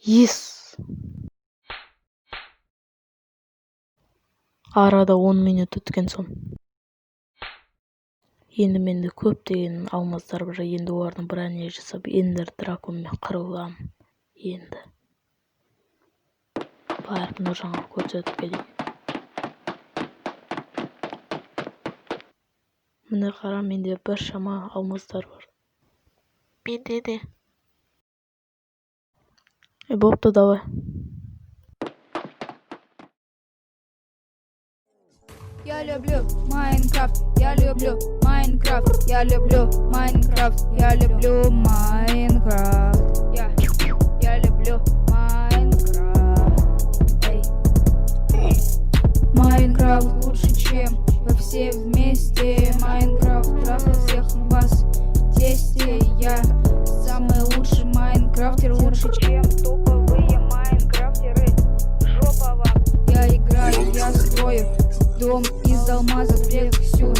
Ес. Арада 10 минут өткен соң. Енді менде көптеген алмаздар бар. Енді олардың броня жасап, эндер драконмен қырыламын. Енді. Барып Нұржанға көрсетіп келейін. Міне қара, менде біршама алмаздар бар. Менде де. Бопты, давай. Я люблю Майнкрафт, я люблю Майнкрафт, я люблю Майнкрафт, я люблю Майнкрафт. Я люблю Майнкрафт. Эй. Майнкрафт лучше, чем вы все вместе. Майнкрафт трахал всех вас в тесте. Я самый лучший майнкрафтер, лучше, чем топовые майнкрафтеры. Жопа вам. Я играю, я строю дом из алмазов, всю